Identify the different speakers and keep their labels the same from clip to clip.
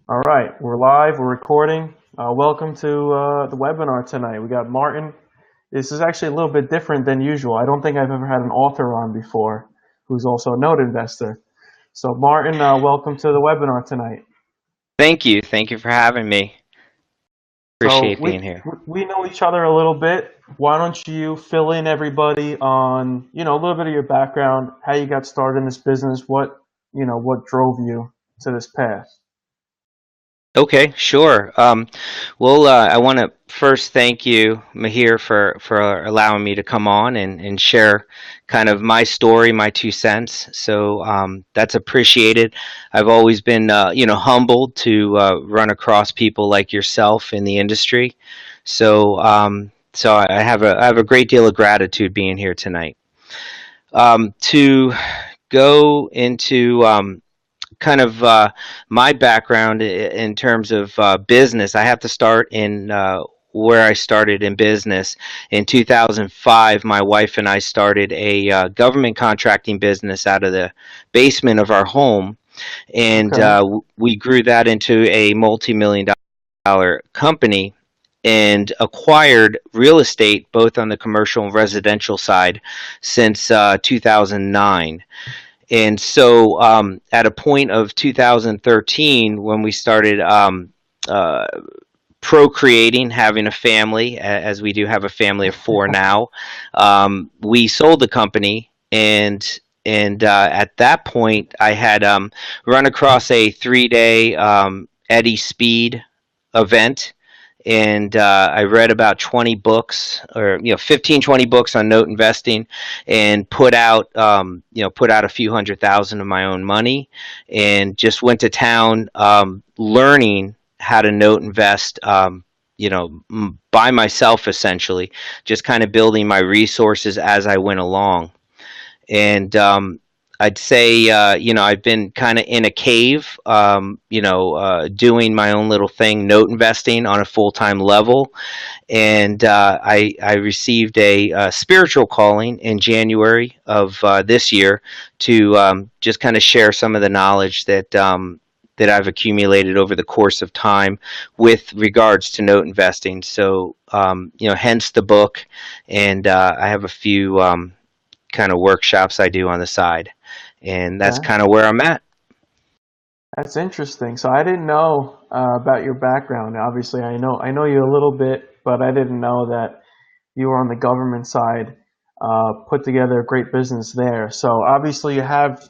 Speaker 1: All right, we're live, we're recording. Welcome to the webinar tonight. We got Martin. This is actually a little bit different than usual. I don't think I've ever had an author on before who's also a note investor. So, Martin, welcome to the webinar tonight.
Speaker 2: Thank you. Thank you for having me.
Speaker 1: So,
Speaker 2: Appreciate being here.
Speaker 1: we know each other a little bit. Why don't you fill in everybody on, a little bit of your background, how you got started in this business, what drove you to this path?
Speaker 2: Okay, sure. I want to first thank you, Mahir, for allowing me to come on and share kind of my story, my 2 cents. So that's appreciated. I've always been, humbled to run across people like yourself in the industry. So I have a great deal of gratitude being here tonight. To go into kind of my background in terms of business, I have to start in where I started in business. In 2005, my wife and I started a government contracting business out of the basement of our home, and
Speaker 1: Okay.
Speaker 2: we grew that into a multi-million dollar company and acquired real estate both on the commercial and residential side since 2009. And so at a point of 2013, when we started uh, procreating, having a family, as we do have a family of four now, we sold the company. And at that point, I had run across a 3 day Eddie Speed event, and I read about 20 books, or 15, 20 books on note investing, and put out a few $100,000 of my own money, and just went to town learning how to note invest. By myself, essentially, just kind of building my resources as I went along. And I'd say, I've been kind of in a cave, doing my own little thing, note investing on a full time level. And I received a spiritual calling in January of this year to just kind of share some of the knowledge that I've accumulated over the course of time with regards to note investing. So, hence the book, and I have a few kind of workshops I do on the side, and that's
Speaker 1: Okay.
Speaker 2: kind of where I'm at.
Speaker 1: That's interesting. So I didn't know about your background. Obviously, I know you a little bit, but I didn't know that you were on the government side. Put together a great business there. So obviously, you have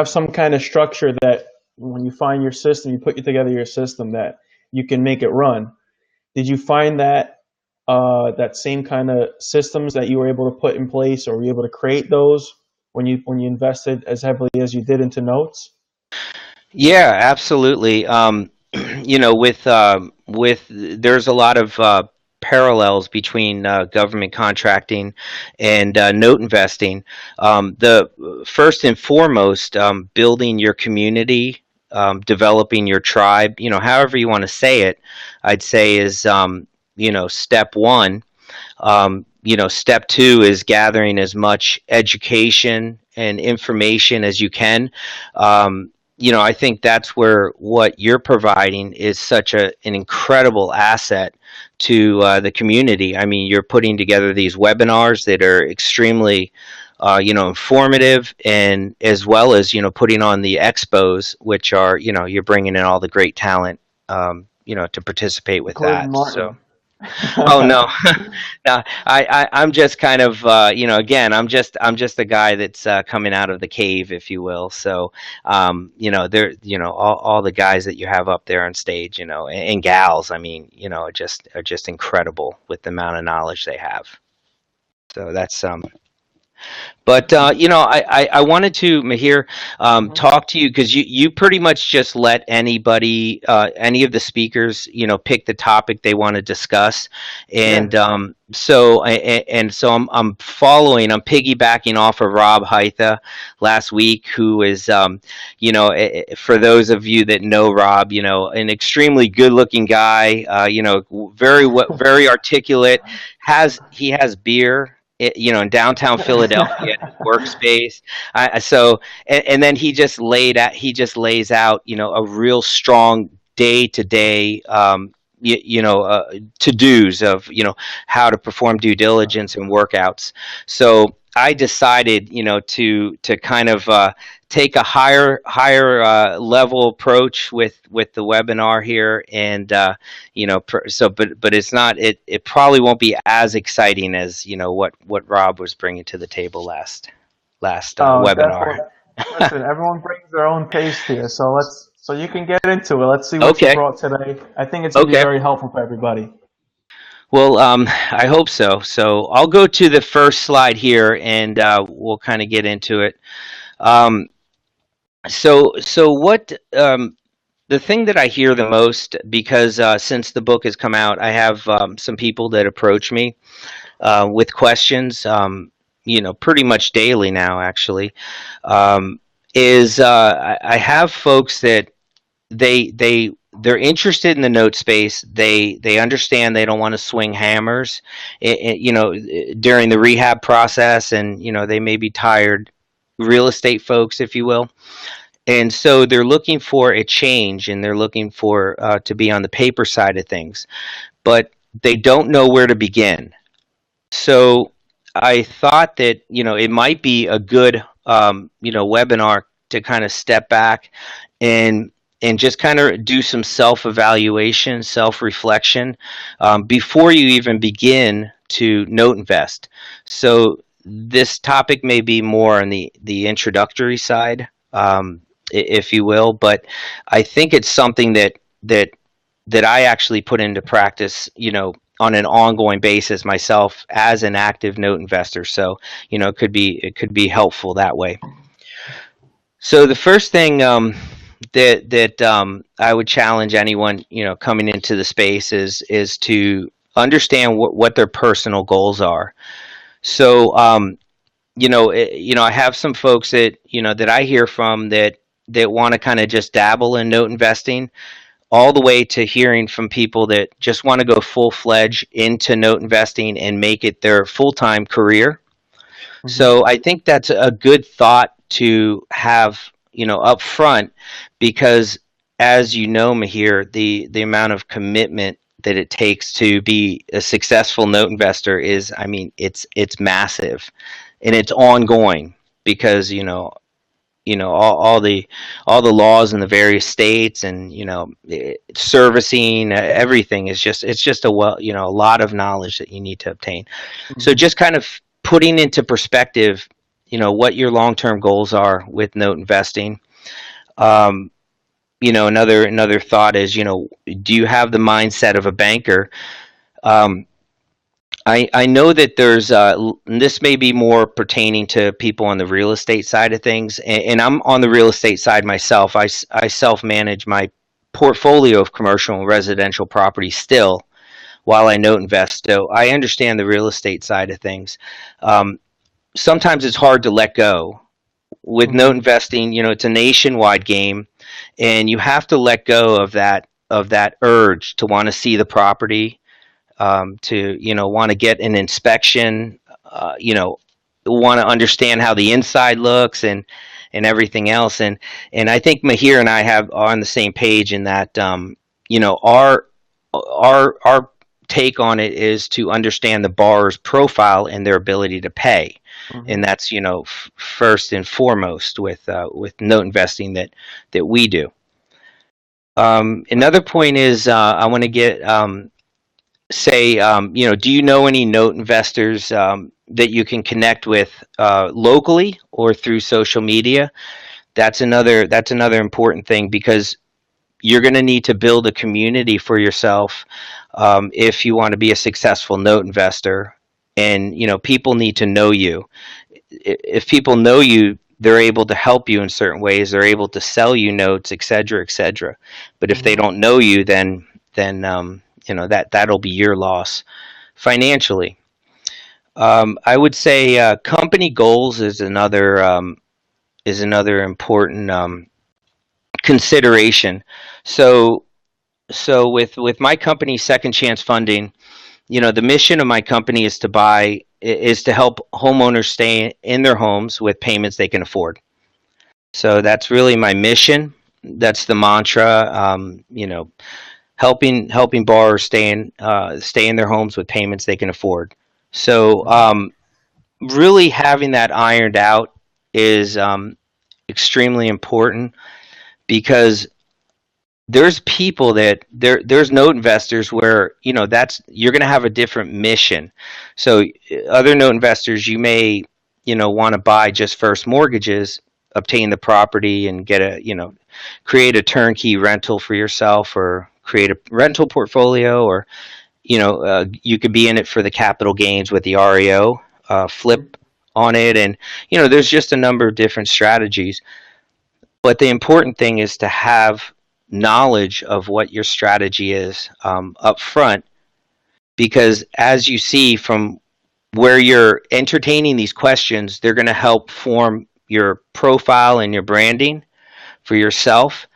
Speaker 1: some kind of structure that when you find your system, you put together your system that you can make it run. Did you find that that same kind of systems that you were able to put in place, or were you able to create those when you invested as heavily as you did into notes?
Speaker 2: Yeah, absolutely. With there's a lot of parallels between government contracting and note investing. The first and foremost, building your community, developing your tribe. However you want to say it, I'd say is step one. Step two is gathering as much education and information as you can. I think that's where what you're providing is such an incredible asset to the community. I mean, you're putting together these webinars that are extremely, informative, and as well as putting on the expos, which are you're bringing in all the great talent, to participate with
Speaker 1: Including
Speaker 2: that. So.
Speaker 1: Martin.
Speaker 2: Oh no, no. I'm just kind of again, I'm just a guy that's coming out of the cave, if you will. So there, all the guys that you have up there on stage, and gals, I mean, are just incredible with the amount of knowledge they have. So that's but I wanted to, Mahir,
Speaker 1: Mhm.
Speaker 2: talk to you because you pretty much just let anybody, any of the speakers, pick the topic they want to discuss,
Speaker 1: Yeah.
Speaker 2: and so I'm following, I'm piggybacking off of Rob Heitha last week, who is, for those of you that know Rob, an extremely good-looking guy, very articulate. He has beer, in downtown Philadelphia at his workspace. So and then he just lays out, a real strong day to day, to dos of, how to perform due diligence and workouts. So I decided, to kind of take a higher level approach with the webinar here, and but it's not, it probably won't be as exciting as what Rob was bringing to the table last
Speaker 1: Oh,
Speaker 2: webinar.
Speaker 1: definitely. Listen, everyone brings their own taste here, so you can get into it. Let's see what you
Speaker 2: Okay.
Speaker 1: brought today. I think it's going to be
Speaker 2: Okay.
Speaker 1: very helpful for everybody.
Speaker 2: Well, I hope so. So I'll go to the first slide here, and we'll kind of get into it. Um, so what? The thing that I hear the most, because since the book has come out, I have some people that approach me with questions. Pretty much daily now, actually. Um, is I have folks that they're interested in the note space. They understand they don't want to swing hammers, during the rehab process, and they may be tired real estate folks, if you will, and so they're looking for a change, and they're looking for to be on the paper side of things, but they don't know where to begin. So I thought that it might be a good webinar to kind of step back and just kind of do some self-evaluation, self-reflection, before you even begin to note invest. So this topic may be more on the introductory side, if you will, but I think it's something that I actually put into practice, on an ongoing basis myself as an active note investor. So, it could be helpful that way. So the first thing that I would challenge anyone, coming into the space is to understand what their personal goals are. So, I have some folks that I hear from that want to kind of just dabble in note investing, all the way to hearing from people that just want to go full fledged into note investing and make it their full time career.
Speaker 1: Hmm.
Speaker 2: So I think that's a good thought to have, up front, because as you know, Mahir, the amount of commitment that it takes to be a successful note investor is, I mean, it's massive, and it's ongoing, because all the laws in the various states, and servicing, everything is just, it's just a lot of knowledge that you need to obtain. So
Speaker 1: Hmm.
Speaker 2: just kind of putting into perspective, what your long-term goals are with note investing. um, another thought is, do you have the mindset of a banker? um, I know that there's this may be more pertaining to people on the real estate side of things, and I'm on the real estate side myself. I self-manage my portfolio of commercial and residential properties still, while I note invest. So I understand the real estate side of things. Sometimes it's hard to let go. With note
Speaker 1: Hmm.
Speaker 2: investing, it's a nationwide game, and you have to let go of that urge to want to see the property, to want to get an inspection, want to understand how the inside looks, and everything else. And I think Mahir and I are on the same page in that, our take on it is to understand the borrower's profile and their ability to pay, and
Speaker 1: Hmm.
Speaker 2: that's, first and foremost with note investing that we do. Another point is, I want to get say, do you know any note investors that you can connect with locally or through social media? That's another important thing, because you're going to need to build a community for yourself, if you want to be a successful note investor. And people need to know you. If people know you, they're able to help you in certain ways. They're able to sell you notes, et cetera, et cetera. But if they
Speaker 1: Hmm.
Speaker 2: don't know you, then that'll be your loss financially. I would say company goals is another important consideration. So with my company, Second Chance Funding, the mission of my company is to help homeowners stay in their homes with payments they can afford. So that's really my mission. that's the mantra. Helping borrowers stay in their homes with payments they can afford. So
Speaker 1: Mhm.
Speaker 2: really having that ironed out is extremely important, because there's people there's note investors where that's you're going to have a different mission. So other note investors, you may want to buy just first mortgages, obtain the property, and get a create a turnkey rental for yourself, or create a rental portfolio, or you could be in it for the capital gains with the REO, flip on it. And there's just a number of different strategies, but the important thing is to have knowledge of what your strategy is up front, because as you see from where you're entertaining these questions, they're going to help form your profile and your branding for yourself.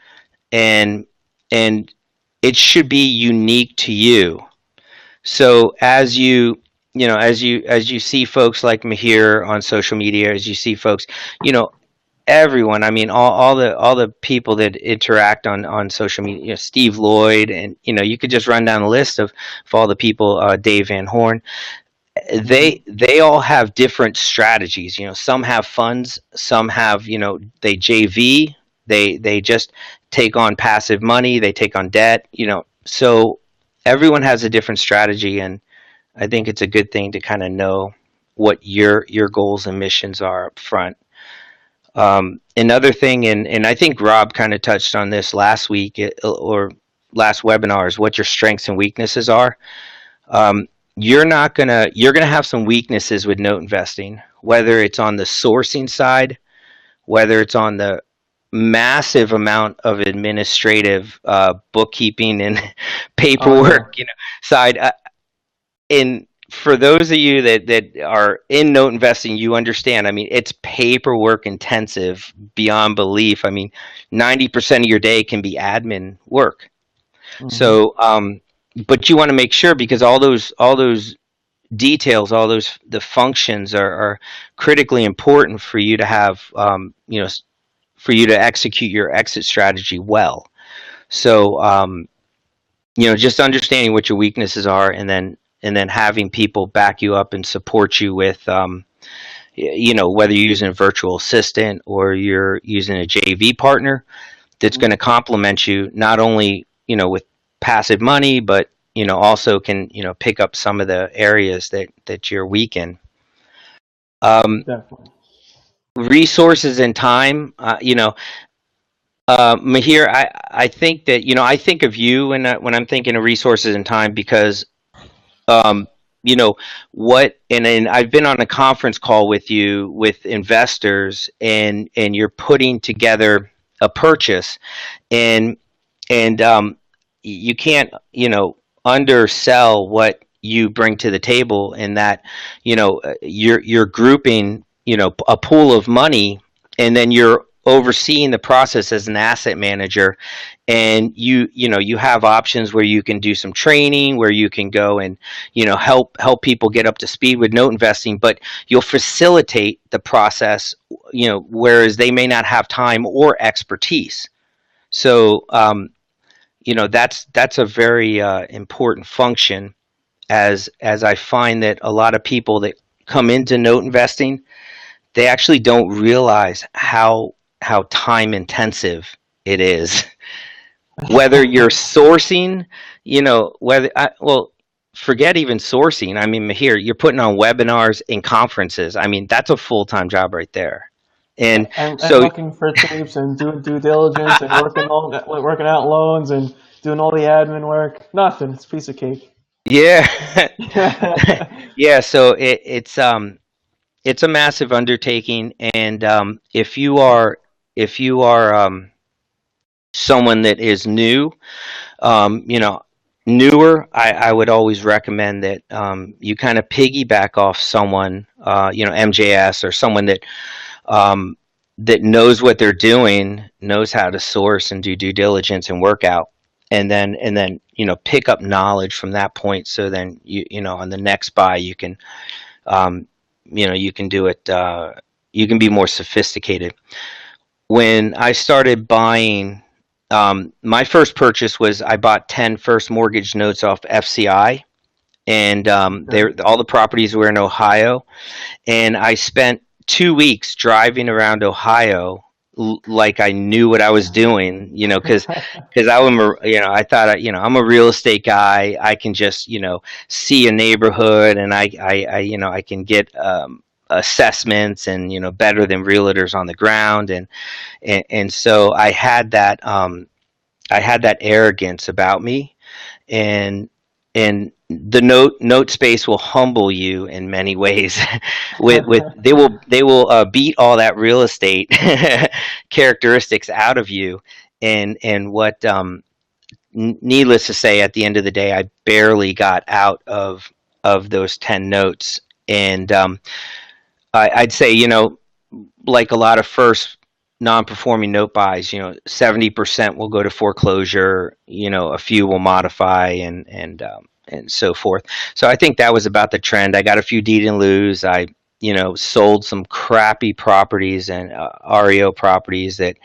Speaker 2: And and it should be unique to you. So as you see folks like Mahir on social media, as you see folks, you know everyone, I mean, all the people that interact on social media, Steve Lloyd, and you could just run down the list of all the people, Dave Van Horn.
Speaker 1: Mhm.
Speaker 2: They all have different strategies. Some have funds, some have, they JV, they just take on passive money, they take on debt. So everyone has a different strategy, and I think it's a good thing to kind of know what your goals and missions are up front. Another thing, and I think Rob kind of touched on this last week, or last webinar, is what your strengths and weaknesses are. Um, you're gonna have some weaknesses with note investing, whether it's on the sourcing side, whether it's on the massive amount of administrative, bookkeeping and
Speaker 1: Oh yeah.
Speaker 2: paperwork, side. And for those of you that are in note investing, you understand. I mean, it's paperwork intensive beyond belief. I mean, 90% of your day can be admin work.
Speaker 1: Mhm.
Speaker 2: So, but you want to make sure, because all those details, all those the functions are critically important for you to have, for you to execute your exit strategy well. So, just understanding what your weaknesses are, and then having people back you up and support you with, whether you're using a virtual assistant or you're using a JV partner that's going to
Speaker 1: Mhm.
Speaker 2: complement you, not only with passive money, but also can pick up some of the areas that you're weak in. um,
Speaker 1: Definitely.
Speaker 2: Resources and time, Mahir, I think that I think of you when I'm thinking of resources and time, because um, you know and I've been on a conference call with you with investors, and you're putting together a purchase, and you can't undersell what you bring to the table, in that you're grouping a pool of money, and then you're overseeing the process as an asset manager. And you have options where you can do some training, where you can go and help people get up to speed with note investing, but you'll facilitate the process, whereas they may not have time or expertise. So that's a very important function, as I find that a lot of people that come into note investing, they actually don't realize how time intensive it is. Whether you're sourcing, whether well, forget even sourcing. I mean, here you're putting on webinars and conferences. I mean, that's a full-time job right there.
Speaker 1: Yeah,
Speaker 2: And
Speaker 1: and
Speaker 2: so,
Speaker 1: looking for tapes and doing due diligence and working out loans and doing all the admin work. Nothing. It's a piece of cake.
Speaker 2: yeah. Yeah, so it's a massive undertaking. And if you are someone that is new, um, you know, newer, I would always recommend that you kind of piggyback off someone, MJS, or someone um, that knows what they're doing, knows how to source and do due diligence and work out, and then pick up knowledge from that point. So then on the next buy, um, you can do it. You can be more sophisticated. When I started buying My first purchase was I bought 10 first mortgage notes off FCI, and
Speaker 1: Okay.
Speaker 2: all the properties were in Ohio, and I spent 2 weeks driving around Ohio like I knew what I was doing, because I thought I'm a real estate guy. I can just see a neighborhood, and I can get assessments, and better than realtors on the ground, and so I had that arrogance about me, and the note space will humble you in many ways. With they will beat all that real estate characteristics out of you, and what needless to say, at the end of the day, I barely got out of those 10 notes, and I'd say, like a lot of first non-performing note buys, 70% will go to foreclosure, a few will modify, and so forth. So I think that was about the trend. I got a few deed in lieu's. I sold some crappy properties and REO properties that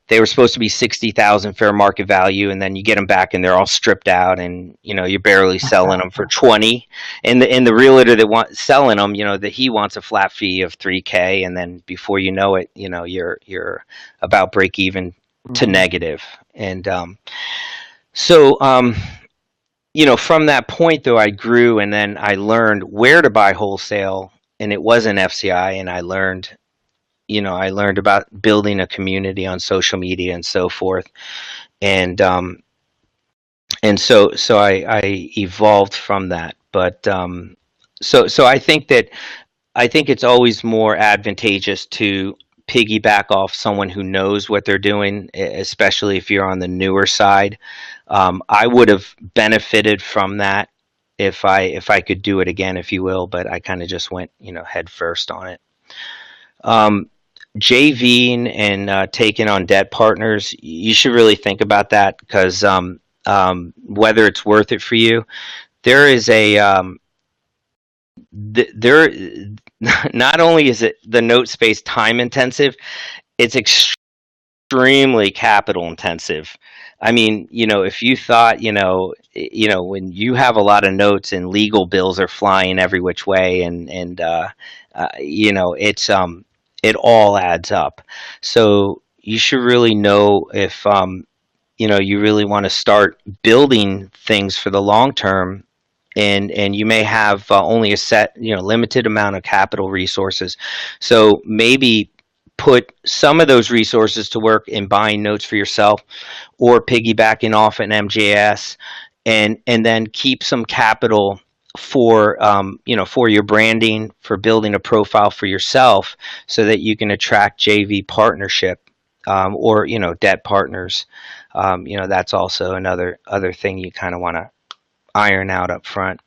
Speaker 2: they were supposed to be 60,000 fair market value, and then you get them back and they're all stripped out, and you're barely selling them for 20. And the realtor that wants selling them, that he wants a flat fee of 3K, and then before you know it, you're about break even to
Speaker 1: Hmm.
Speaker 2: negative. And so from that point though, I grew, and then I learned where to buy wholesale, and it wasn't FCI, and I learned about building a community on social media and so forth, and so I evolved from that. But so I think it's always more advantageous to piggyback off someone who knows what they're doing, especially if you're on the newer side. I would have benefited from that if I could do it again, if you will, but I kind of just went head first on it. Um, JVing and taking on debt partners, you should really think about that, because whether it's worth it for you. There is a there. Not only is it the note space time intensive, it's extremely capital intensive. I mean, if you thought, when you have a lot of notes and legal bills are flying every which way, it's it all adds up. So you should really know if you really want to start building things for the long term, and you may have only a set limited amount of capital resources. So maybe put some of those resources to work in buying notes for yourself, or piggybacking off an MJS, and then keep some capital for for your branding, for building a profile for yourself, so that you can attract JV partnership, or debt partners. That's also another other thing you kind of want to iron out up front.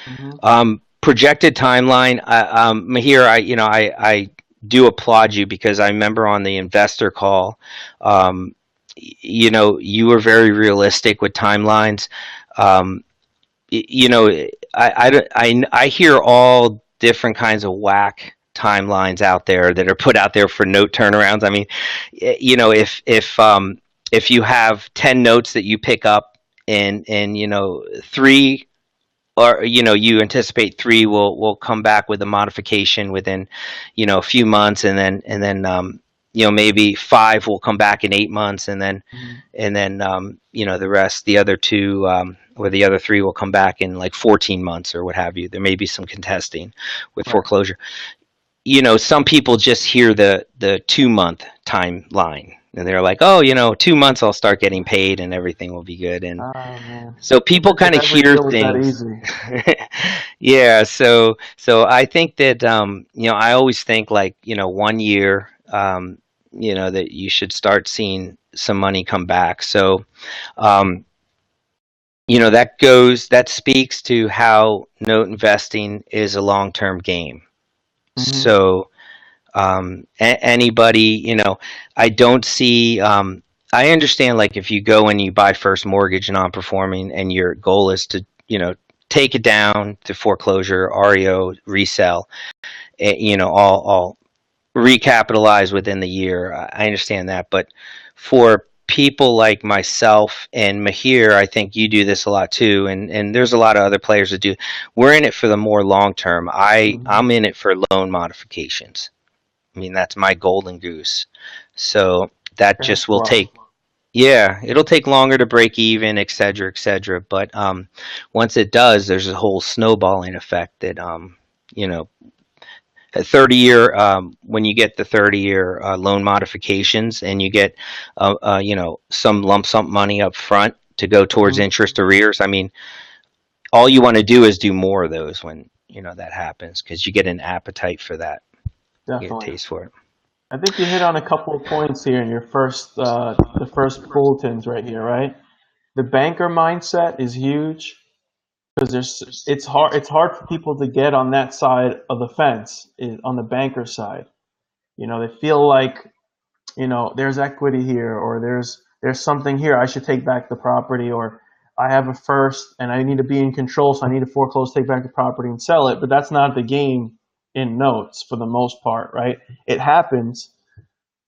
Speaker 1: Hmm.
Speaker 2: Projected timeline. Here, I do applaud you, because I remember on the investor call, you were very realistic with timelines. Um, I hear all different kinds of whack timelines out there that are put out there for note turnarounds. I mean, if you have 10 notes that you pick up, and three, or you anticipate three will come back with a modification within a few months, and then maybe five will come back in 8 months,
Speaker 1: Hmm.
Speaker 2: the other two, or the other three will come back in like 14 months or what have you. There may be some contesting with
Speaker 1: Right.
Speaker 2: foreclosure. Some people just hear the 2 month timeline, and they're like, oh, 2 months I'll start getting paid and everything will be good. And
Speaker 1: Oh man,
Speaker 2: so people
Speaker 1: it
Speaker 2: kind of
Speaker 1: never
Speaker 2: hear
Speaker 1: feels that
Speaker 2: things.
Speaker 1: easy.
Speaker 2: Yeah, so I think that I always think, like, 1 year, that you should start seeing some money come back. So um, that speaks to how note investing is a long term game.
Speaker 1: Hmm.
Speaker 2: So anybody, I don't see. I understand, like, if you go and you buy first mortgage non-performing, and your goal is to take it down to foreclosure, REO, resell, all recapitalize within the year. I understand that, but for people like myself and Mahir, I think you do this a lot too, and there's a lot of other players that do. We're in it for the more long term.
Speaker 1: Hmm.
Speaker 2: I'm in it for loan modifications. I mean, that's my golden goose. So that
Speaker 1: Cash
Speaker 2: just will
Speaker 1: flow.
Speaker 2: take, yeah, it'll take longer to break even, et cetera, et cetera. But once it does, there's a whole snowballing effect that you know, a 30-year, when you get the 30-year loan modifications and you get some lump sum money up front to go towards
Speaker 1: Hmm.
Speaker 2: interest arrears. I mean, all you want to do is do more of those when that happens, because you get an appetite for that. You get a
Speaker 1: Definitely.
Speaker 2: taste for it.
Speaker 1: I think you hit on a couple of points here in your the first bulletins right here, right? The banker mindset is huge because it's hard for people to get on that side of the fence, on the banker side. They feel like, there's equity here, or there's something here. I should take back the property, or I have a first and I need to be in control, so I need to foreclose, take back the property, and sell it. But that's not the game in notes for the most part, right? It happens,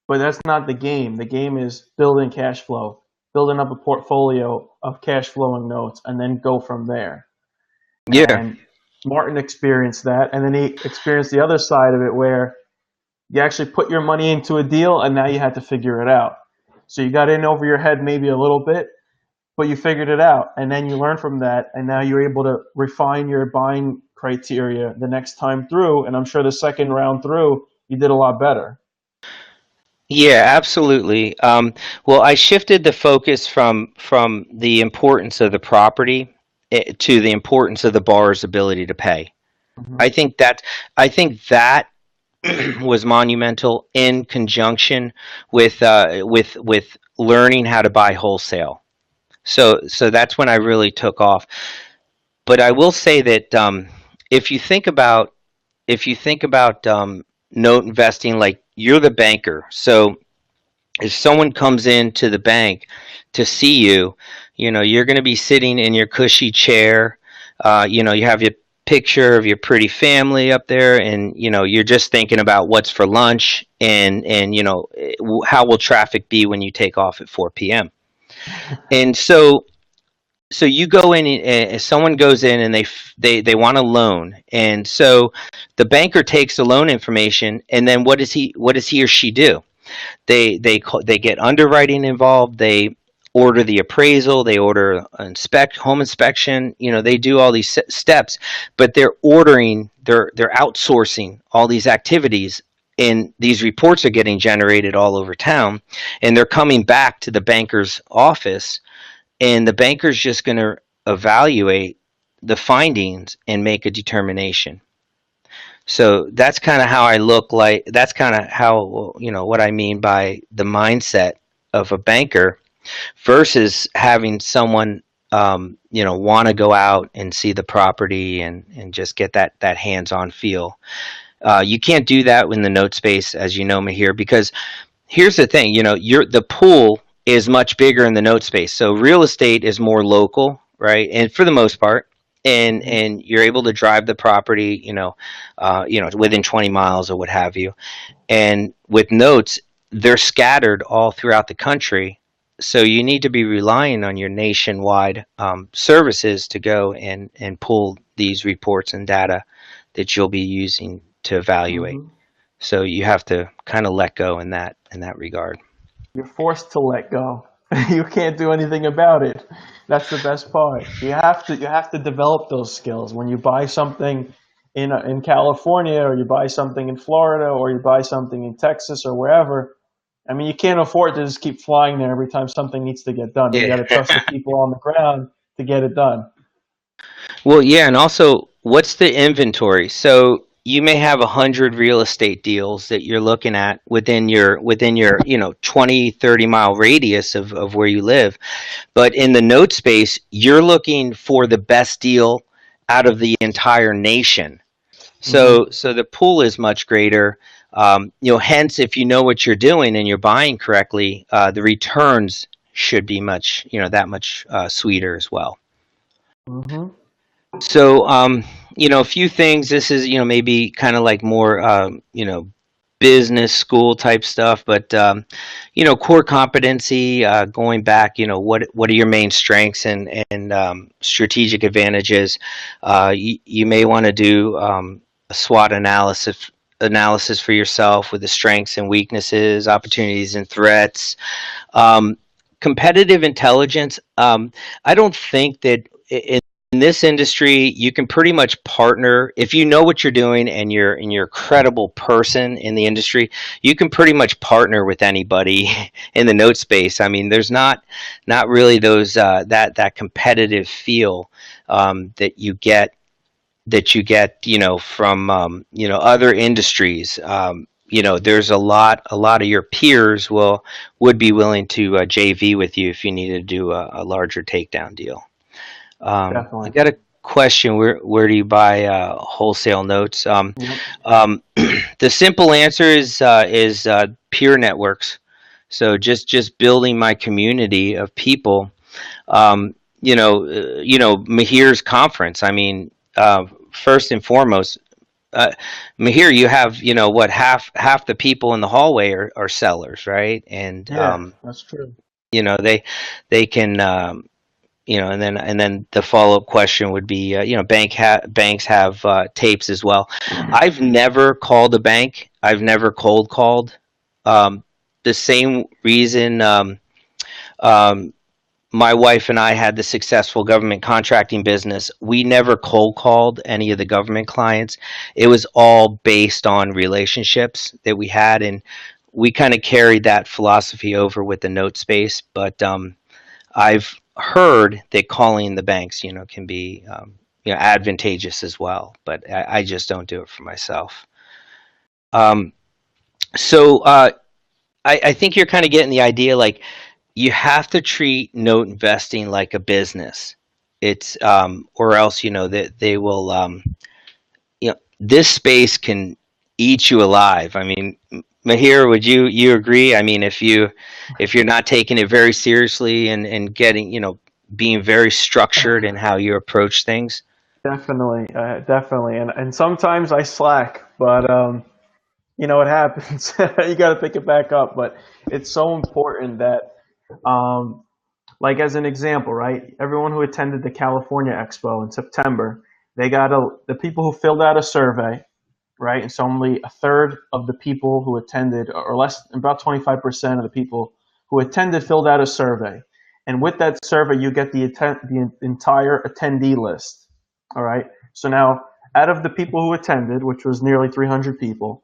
Speaker 1: but that's not the game. The game is building cash flow, building up a portfolio of cash flowing notes, and then go from there.
Speaker 2: Yeah,
Speaker 1: And Martin experienced that, and then he experienced the other side of it where you actually put your money into a deal and now you had to figure it out. So you got in over your head maybe a little bit, but you figured it out, and then you learn from that, and now you're able to refine your buying criteria the next time through, and I'm sure the second round through you did a lot better.
Speaker 2: yeah, absolutely. Well, I shifted the focus from the importance of the property to the importance of the borrower's ability to pay.
Speaker 1: Hmm.
Speaker 2: I think that I think that was monumental in conjunction with learning how to buy wholesale. So that's when I really took off. But I will say that if you think about if you think about note investing, like you're the banker, so if someone comes into the bank to see you, you're going to be sitting in your cushy chair. You have your picture of your pretty family up there, and you're just thinking about what's for lunch, and how will traffic be when you take off at 4 p.m. And so you go in, and someone goes in and they want a loan, and so the banker takes the loan information, and then what does he or she do? They get underwriting involved. They order the appraisal. They order home inspection. They do all these steps, but they're outsourcing all these activities, and these reports are getting generated all over town, and they're coming back to the banker's office, and the banker's just going to evaluate the findings and make a determination. So that's kind of how I look like. That's kind of how, what I mean by the mindset of a banker versus having someone, want to go out and see the property and just get that hands-on feel. You can't do that in the note space, as you know, Mahir, because here's the thing, the pool is much bigger in the note space. So real estate is more local, right? And for the most part, and
Speaker 1: Hmm.
Speaker 2: and you're able to drive the property, within 20 miles or what have you. And with notes, they're scattered all throughout the country. So you need to be relying on your nationwide services to go and pull these reports and data that you'll be using to evaluate.
Speaker 1: Hmm.
Speaker 2: So you have to kind of let go in that regard.
Speaker 1: You're forced to let go. You can't do anything about it. That's the best part. You have to develop those skills when you buy something in California, or you buy something in Florida, or you buy something in Texas or wherever. I mean, you can't afford to just keep flying there every time something needs to get done. You got
Speaker 2: Yeah.
Speaker 1: to trust the people on the ground to get it done.
Speaker 2: Well, yeah, and also, what's the inventory? So you may have 100 real estate deals that you're looking at within your 20-30 mile radius of where you live. But in the note space, you're looking for the best deal out of the entire nation.
Speaker 1: Hmm.
Speaker 2: So the pool is much greater. Hence, if you know what you're doing and you're buying correctly, the returns should be that much sweeter as well.
Speaker 1: Hmm.
Speaker 2: So, a few things. This is, maybe kind of like more, business school type stuff, but core competency, going back, what are your main strengths and strategic advantages. You may want to do a SWOT analysis for yourself with the strengths and weaknesses, opportunities and threats. um, Competitive intelligence. I don't think that in this industry you can pretty much partner if you know what you're doing and you're a credible person in the industry. You can pretty much partner with anybody in the note space. I mean, there's not really those that competitive feel that you get from other industries. There's a lot of your peers would be willing to JV with you if you need to do a larger takedown deal. I
Speaker 1: Definitely.
Speaker 2: got a question. Where do you buy wholesale notes?
Speaker 1: Yep.
Speaker 2: The simple answer is peer networks. So just building my community of people. Mahir's conference. I mean, first and foremost, uh, Mahir, you have what half the people in the hallway are sellers, right? And
Speaker 1: Yeah, that's true.
Speaker 2: they can and then the follow up question would be banks have tapes as well. I've never called a bank. I've never cold called. Um, the same reason. Um, my wife and I had the successful government contracting business. We never cold called any of the government clients. It was all based on relationships that we had, and we kind of carried that philosophy over with the note space. But I've heard that calling the banks, can be advantageous as well. But I just don't do it for myself. Um, so I think you're kind of getting the idea. Like, you have to treat note investing like a business. It's or else that they will this space can eat you alive. I mean, Mahir, would you agree? I mean, if you're not taking it very seriously and getting being very structured in how you approach things.
Speaker 1: Definitely, definitely, and sometimes I slack, but it happens. You got to pick it back up. But it's so important that, um, like as an example, right? Everyone who attended the California Expo in September, the people who filled out a survey, right? And so only a third of the people who attended, or less, about 25% of the people who attended filled out a survey. And with that survey, you get the entire attendee list. All right. So now, out of the people who attended, which was nearly 300 people,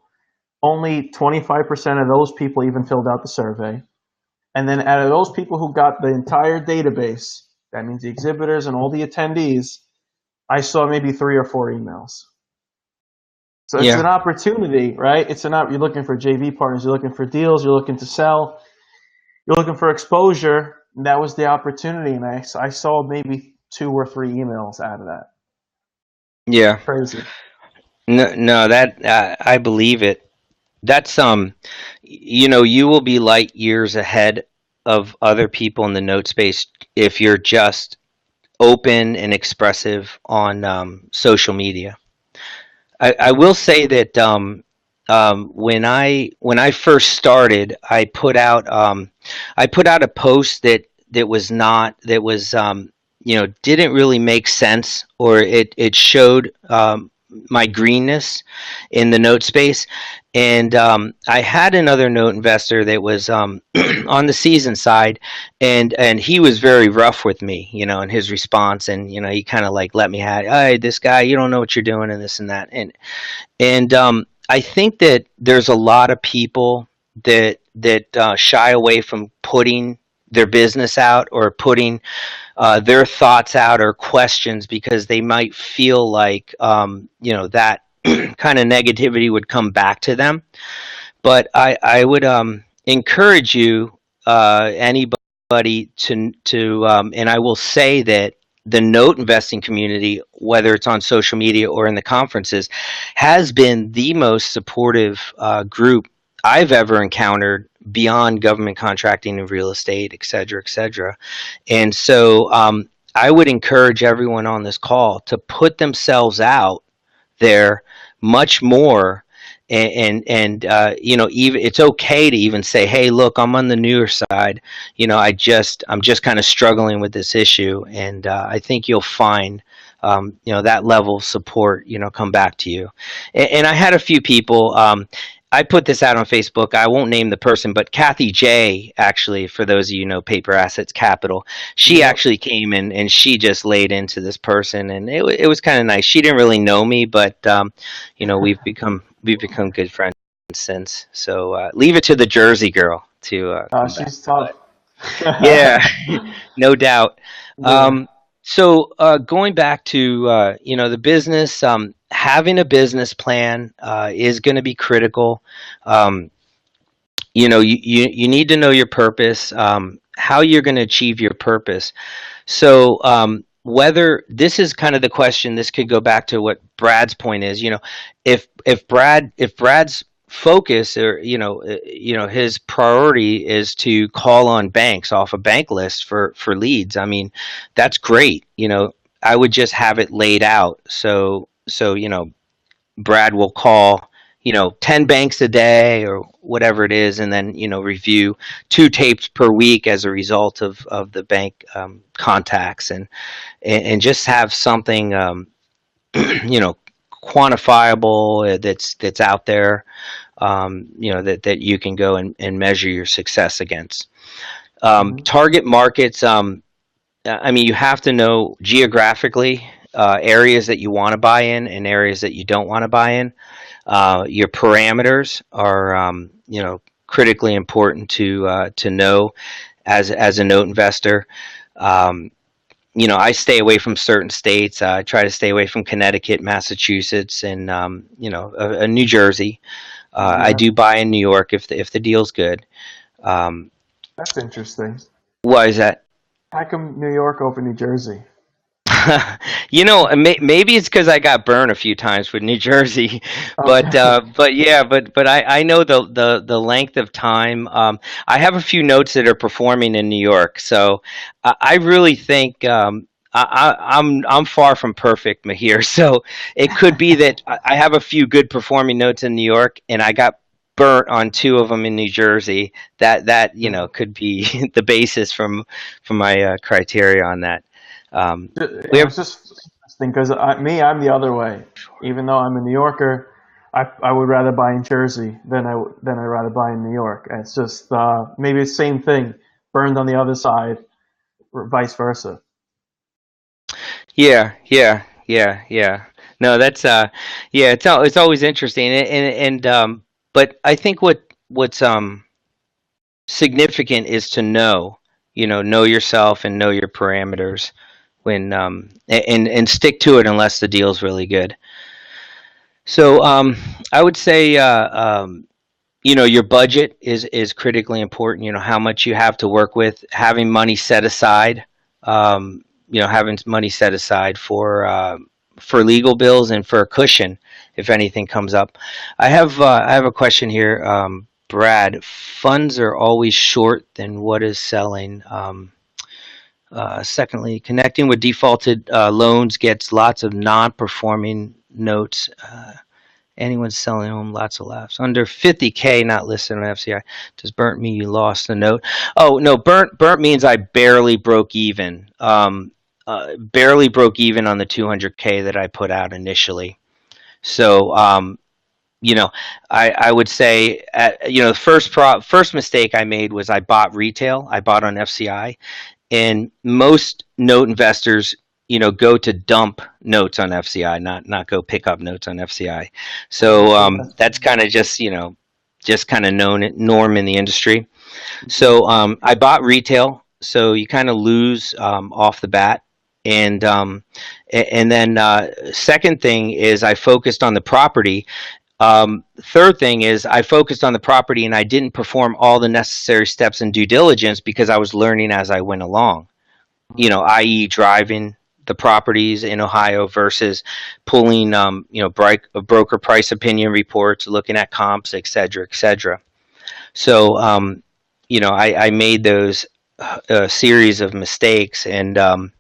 Speaker 1: only 25% of those people even filled out the survey. And then out of those people who got the entire database, that means the exhibitors and all the attendees, I saw maybe 3 or 4 emails. So it's
Speaker 2: Yeah,
Speaker 1: an opportunity, right? You're looking for JV partners, you're looking for deals, you're looking to sell, you're looking for exposure. And that was the opportunity, and I saw maybe 2 or 3 emails out of that.
Speaker 2: yeah.
Speaker 1: Crazy.
Speaker 2: No, no, that I believe it. That's you will be light years ahead of other people in the note space if you're just open and expressive on social media. I will say that when I first started, I put out a post that was not that was didn't really make sense, or it showed my greenness in the note space. And I had another note investor that was on the season side, and he was very rough with me, in his response. And he kind of like let me have, hey, this guy, you don't know what you're doing, and this and that. And I think that there's a lot of people that shy away from putting their business out, or putting their thoughts out, or questions, because they might feel like that kind of negativity would come back to them. But I would encourage you, anybody, and I will say that the note investing community, whether it's on social media or in the conferences, has been the most supportive group I've ever encountered, beyond government contracting and real estate, et cetera, et cetera. And so I would encourage everyone on this call to put themselves out there much more, even it's okay to even say, hey, look, I'm on the newer side. I'm just kind of struggling with this issue, and I think you'll find that level of support come back to you. And I had a few people. I put this out on Facebook. I won't name the person, but Kathy J, actually, for those of you who know Paper Assets Capital, she
Speaker 1: Yep.
Speaker 2: actually came in and she just laid into this person, and it was kind of nice. She didn't really know me, but we've become good friends since. So leave it to the Jersey girl to come back.
Speaker 1: She's tough.
Speaker 2: But yeah, no doubt.
Speaker 1: Yeah.
Speaker 2: Um, going back to the business, having a business plan is going to be critical. Um, you need to know your purpose, how you're going to achieve your purpose. So whether this is kind of the question, this could go back to what Brad's point is. If Brad's focus, or his priority is to call on banks off a bank list for leads. I mean, that's great. I would just have it laid out. So Brad will call 10 banks a day or whatever it is, and then review 2 tapes per week as a result of the bank contacts, and just have something you know quantifiable, that's out there, that you can go and measure your success against.
Speaker 1: Hmm.
Speaker 2: Target markets. I mean, you have to know geographically areas that you want to buy in and areas that you don't want to buy in. Your parameters are critically important to know as a note investor. Um, I stay away from certain states. I try to stay away from Connecticut, Massachusetts, and New Jersey. I
Speaker 1: Yeah.
Speaker 2: do buy in New York if the deal's good. Um,
Speaker 1: That's interesting.
Speaker 2: why is that?
Speaker 1: How come New York over New Jersey?
Speaker 2: Maybe it's because I got burned a few times with New Jersey, but
Speaker 1: Okay.
Speaker 2: yeah, but I know the length of time. I have a few notes that are performing in New York, so I really think I'm far from perfect, Mahir. So it could be that I have a few good performing notes in New York, and I got burnt on 2 of them in New Jersey. That could be the basis from my criteria on that. We
Speaker 1: Yeah,
Speaker 2: have
Speaker 1: it's just interesting because I'm the other way. Even though I'm a New Yorker, I would rather buy in Jersey than I'd rather buy in New York. It's just maybe it's the same thing, burned on the other side, or vice versa.
Speaker 2: Yeah, yeah, yeah, yeah. No, that's yeah. It's always interesting, and but I think what's significant is to know yourself and know your parameters when and stick to it unless the deal's really good. So I would say your budget is critically important. How much you have to work with, having money set aside. Having money set aside for legal bills and for a cushion if anything comes up. I have a question here, Brad. Funds are always short than what is selling. Secondly, connecting with defaulted loans gets lots of non-performing notes. Anyone selling home, lots of laughs. Under 50K, not listed on FCI. Does burnt mean you lost the note? Oh no, burnt means I barely broke even. Barely broke even on the 200K that I put out initially. So you know, I would say, the first mistake I made was I bought retail. I bought on FCI, and most note investors go to dump notes on FCI, not go pick up notes on FCI. So
Speaker 1: Yeah.
Speaker 2: that's kind of just kind of known norm in the industry.
Speaker 1: Mhm.
Speaker 2: So I bought retail, so you kind of lose off the bat. And then second thing is I focused on the property. Third thing is I focused on the property, and I didn't perform all the necessary steps in due diligence because I was learning as I went along. I.e., driving the properties in Ohio versus pulling, broker price opinion reports, looking at comps, et cetera, et cetera. So, I made those series of mistakes, and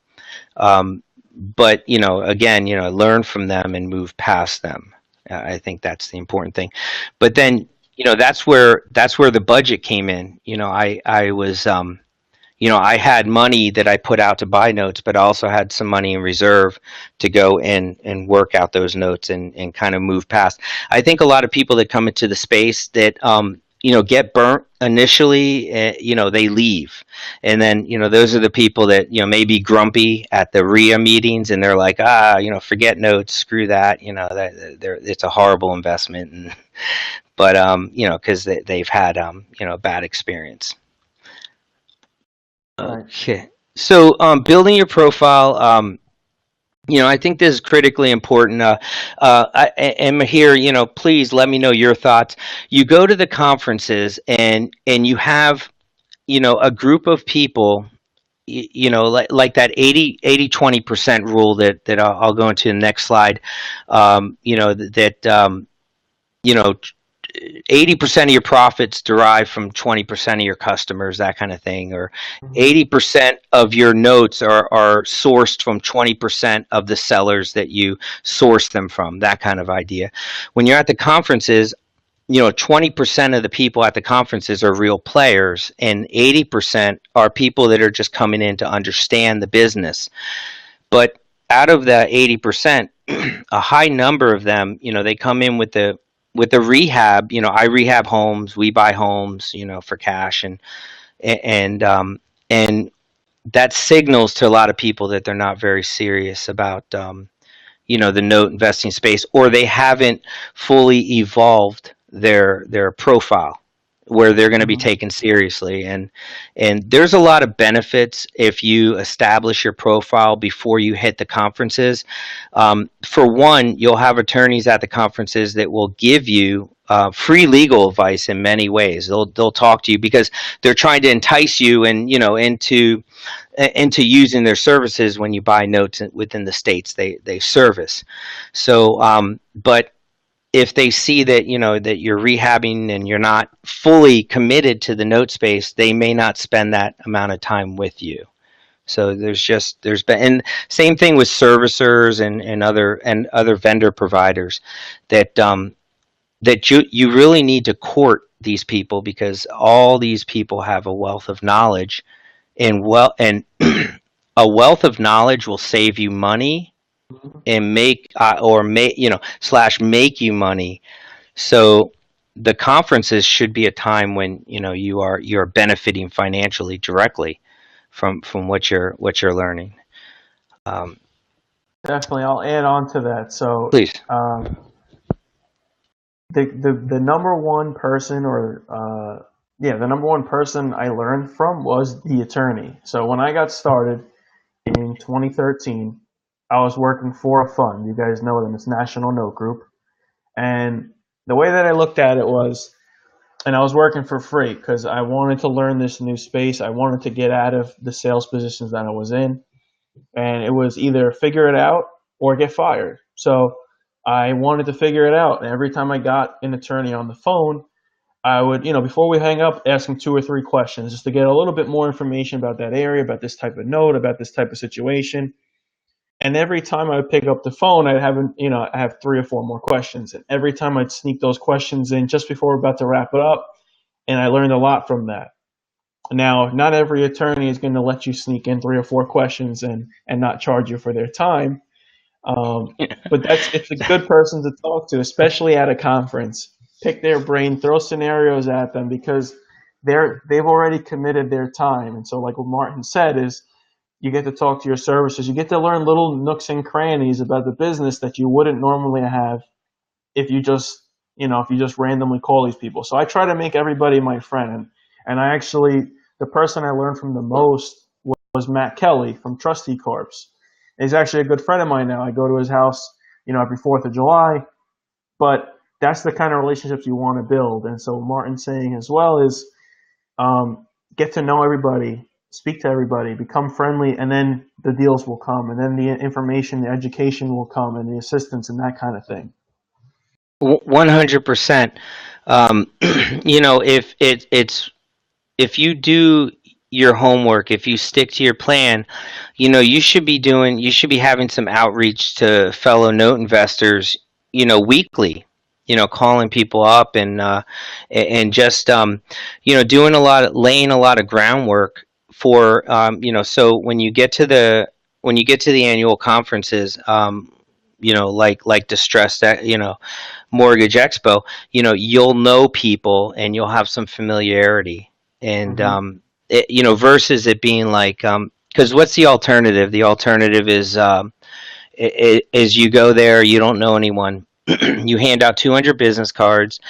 Speaker 2: but again, learn from them and move past them. I think that's the important thing. But then, that's where the budget came in. I was I had money that I put out to buy notes, but I also had some money in reserve to go and work out those notes and kind of move past. I think a lot of people that come into the space that get burnt initially, they leave, and then those are the people that may be grumpy at the RIA meetings, and they're like, forget notes, screw that, it's a horrible investment, but because they've had a bad experience.
Speaker 1: Right.
Speaker 2: Okay. So, building your profile, I think this is critically important. I am here. Please let me know your thoughts. You go to the conferences and you have, a group of people, like that 80-20% rule that I'll go into the next slide. That, 80% of your profits derive from 20% of your customers, that kind of thing, or
Speaker 1: Hmm.
Speaker 2: 80% of your notes are sourced from 20% of the sellers that you source them from, that kind of idea. When you're at the conferences, 20% of the people at the conferences are real players, and 80% are people that are just coming in to understand the business. But out of the 80%, a high number of them, they come in with the rehab. I rehab homes, we buy homes, for cash, and that signals to a lot of people that they're not very serious about the note investing space, or they haven't fully evolved their profile where they're going to be
Speaker 1: Hmm.
Speaker 2: taken seriously. And there's a lot of benefits if you establish your profile before you hit the conferences. For one, you'll have attorneys at the conferences that will give you free legal advice in many ways. They'll talk to you because they're trying to entice you and into using their services when you buy notes within the states they service. So, but if they see that that you're rehabbing and you're not fully committed to the note space, they may not spend that amount of time with you. So there's been, and same thing with servicers and other vendor providers that you really need to court these people, because all these people have a wealth of knowledge, and a wealth of knowledge will save you money and make or make slash make you money. So the conferences should be a time when you're benefiting financially directly from what you're learning. um,
Speaker 1: Definitely, I'll add on to that. So,
Speaker 2: Please.
Speaker 1: the number one person, or yeah, the number one person I learned from was the attorney. So when I got started in 2013, I was working for a fund. You guys know them. It's National Note Group. And the way that I looked at it was, and I was working for free because I wanted to learn this new space. I wanted to get out of the sales positions that I was in, and it was either figure it out or get fired. So I wanted to figure it out. And every time I got an attorney on the phone, I would, before we hang up, ask them 2 or 3 questions just to get a little bit more information about that area, about this type of note, about this type of situation. And every time I would pick up the phone, I have 3 or 4 more questions. And every time I'd sneak those questions in just before we're about to wrap it up, and I learned a lot from that. Now, not every attorney is going to let you sneak in 3 or 4 questions and not charge you for their time. But it's a good person to talk to, especially at a conference. Pick their brain, throw scenarios at them because they've already committed their time. And so, like what Martin said, is you get to talk to your services. You get to learn little nooks and crannies about the business that you wouldn't normally have if you just randomly call these people. So I try to make everybody my friend. And I actually, the person I learned from the most was Matt Kelly from Trustee Corps. He's actually a good friend of mine now. I go to his house, every 4th of July. But that's the kind of relationships you want to build. And so Martin's saying as well is, get to know everybody, speak to everybody, become friendly, and then the deals will come, and then the information, the education will come, and the assistance and that kind of thing.
Speaker 2: 100%. If you do your homework, if you stick to your plan, you should be having some outreach to fellow note investors, weekly, calling people up and just doing laying a lot of groundwork for so when you get to the annual conferences, like Distressed, Mortgage Expo, you'll know people and you'll have some familiarity. And
Speaker 1: Mhm.
Speaker 2: versus it being like, because what's the alternative? The alternative is you go there, you don't know anyone, you hand out 200 business cards,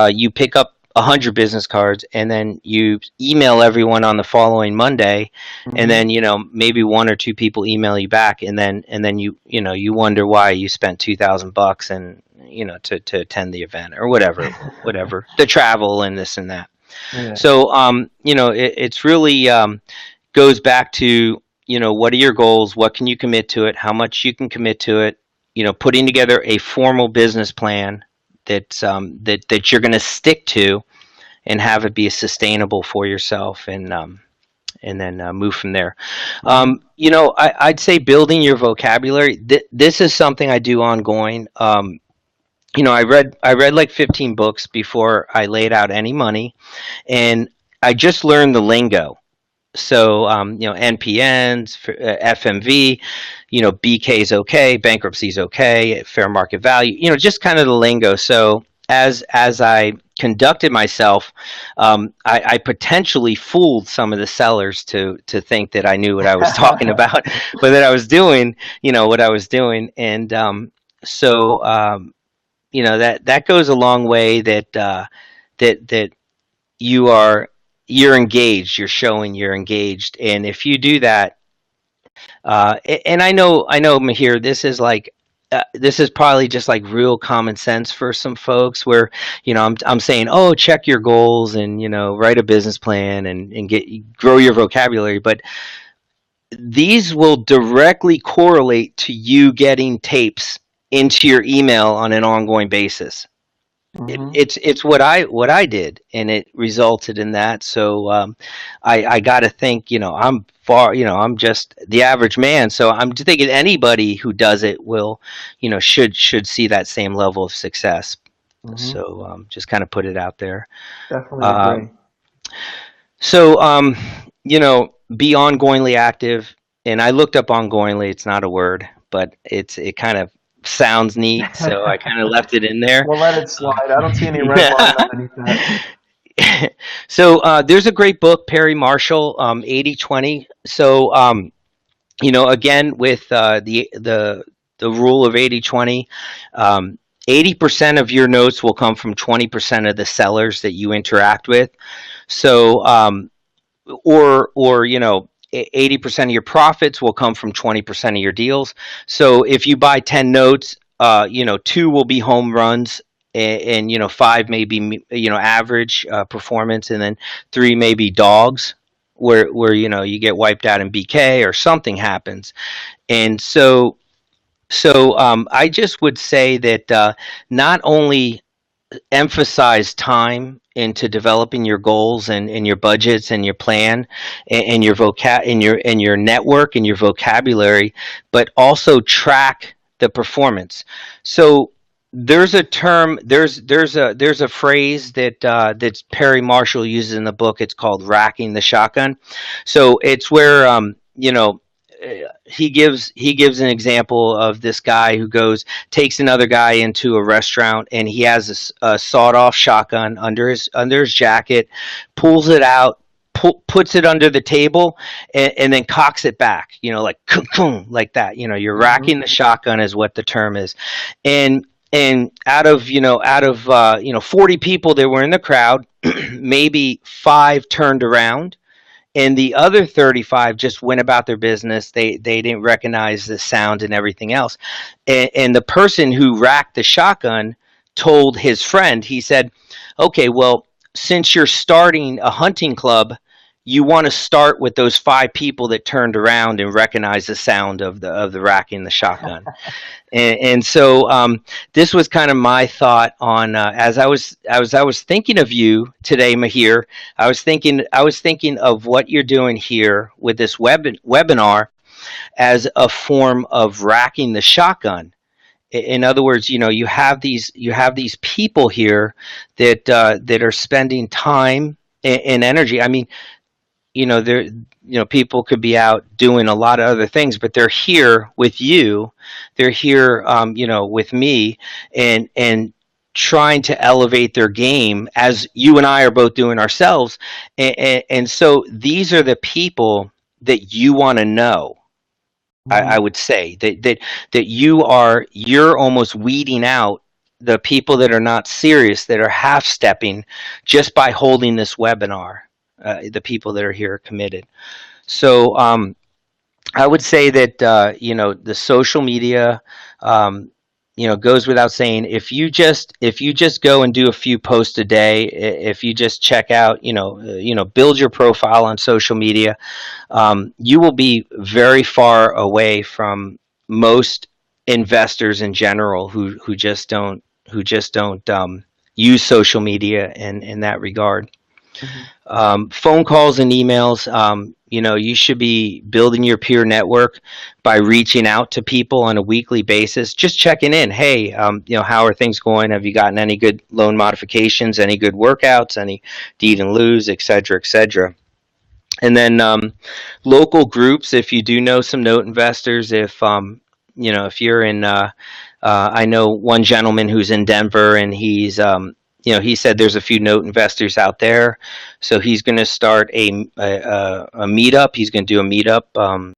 Speaker 2: you pick up 100 business cards, and then you email everyone on the following Monday, and
Speaker 1: Mhm.
Speaker 2: then maybe one or two people email you back, and then you wonder why you spent $2,000 and to attend the event or whatever the travel and this and that.
Speaker 1: Yeah.
Speaker 2: So it's really goes back to what are your goals, what can you commit to it, how much you can commit to it, putting together a formal business plan that you're going to stick to and have it be sustainable for yourself, and then move from there.
Speaker 1: Mhm.
Speaker 2: I'd say building your vocabulary. This is something I do ongoing. I read like 15 books before I laid out any money, and I just learned the lingo. So NPNs, FMV, BK's okay, bankruptcy's okay, fair market value, just kind of the lingo. So as I conducted myself, I potentially fooled some of the sellers to think that I knew what I was talking about, but that I was doing, what I was doing. And so that goes a long way, that you are you're engaged, you're showing you're engaged. And if you do that, and I know Mahir, this is probably just like real common sense for some folks, where I'm saying, oh, check your goals and write a business plan and grow your vocabulary. But these will directly correlate to you getting tapes into your email on an ongoing basis.
Speaker 1: Mhm.
Speaker 2: It's what I did, and it resulted in that. So I got to think, I'm just the average man. So I'm thinking anybody who does it will, should see that same level of success.
Speaker 1: Mhm.
Speaker 2: So just kind of put it out there.
Speaker 1: Definitely
Speaker 2: Um,
Speaker 1: agree.
Speaker 2: so be ongoingly active. And I looked up ongoingly. It's not a word, but it kind of sounds neat, so I kind of left it in there.
Speaker 1: We'll let it slide. I don't see any red line underneath that.
Speaker 2: So there's a great book, Perry Marshall, 80/20. So again, with the rule of 80/20, 80% of your notes will come from 20% of the sellers that you interact with. So or 80% of your profits will come from 20% of your deals. So if you buy 10 notes, two will be home runs, and five may be average performance, and then three may be dogs, where you get wiped out in BK or something happens. And so I just would say that not only emphasize time into developing your goals and your budgets and your plan, and your and your network and your vocabulary, but also track the performance. So there's a phrase that Perry Marshall uses in the book. It's called racking the shotgun. So it's where he gives an example of this guy who takes another guy into a restaurant, and he has a sawed-off shotgun under his jacket, pulls it out, puts it under the table, and then cocks it back, like like that. You're
Speaker 1: Mhm.
Speaker 2: racking the shotgun is what the term is. And out of 40 people that were in the crowd, maybe five turned around, and the other 35 just went about their business. They didn't recognize the sound and everything else. And the person who racked the shotgun told his friend, he said, okay, well, since you're starting a hunting club, you want to start with those five people that turned around and recognized the sound of the racking the shotgun. And so this was kind of my thought on, as I was thinking of you today, Mahir. I was thinking of what you're doing here with this webinar as a form of racking the shotgun. In other words, you have these people here that are spending time and energy. I mean, there, people could be out doing a lot of other things, but they're here with you. They're here, with me, and trying to elevate their game as you and I are both doing ourselves. And so these are the people that you want to know. I
Speaker 1: Mhm.
Speaker 2: would say that you're almost weeding out the people that are not serious, that are half stepping, just by holding this webinar. The people that are here are committed. So I would say that the social media, um, goes without saying. If you just go and do a few posts a day, if you just check out, build your profile on social media, you will be very far away from most investors in general who just don't use social media in that regard.
Speaker 1: Mhm.
Speaker 2: Phone calls and emails. You should be building your peer network by reaching out to people on a weekly basis, just checking in. Hey, how are things going? Have you gotten any good loan modifications? Any good workouts? Any deed and lose, et cetera, et cetera. And then local groups, if you do know some note investors, if you're in, I know one gentleman who's in Denver, and he said there's a few note investors out there, so he's going to start a meetup. He's going to do a meetup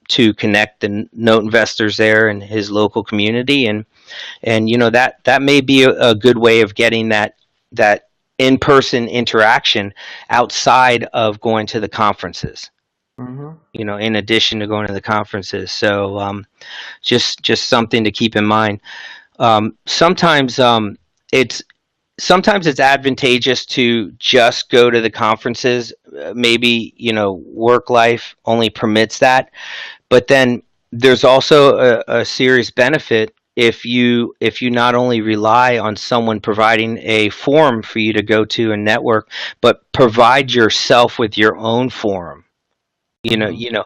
Speaker 2: to connect the note investors there in his local community, and that may be a good way of getting that in-person interaction outside of going to the conferences,
Speaker 1: Mhm.
Speaker 2: in addition to going to the conferences. So just something to keep in mind. Sometimes it's advantageous to just go to the conferences. Maybe work life only permits that, but then there's also a serious benefit if you not only rely on someone providing a forum for you to go to and network, but provide yourself with your own forum.
Speaker 1: Mhm.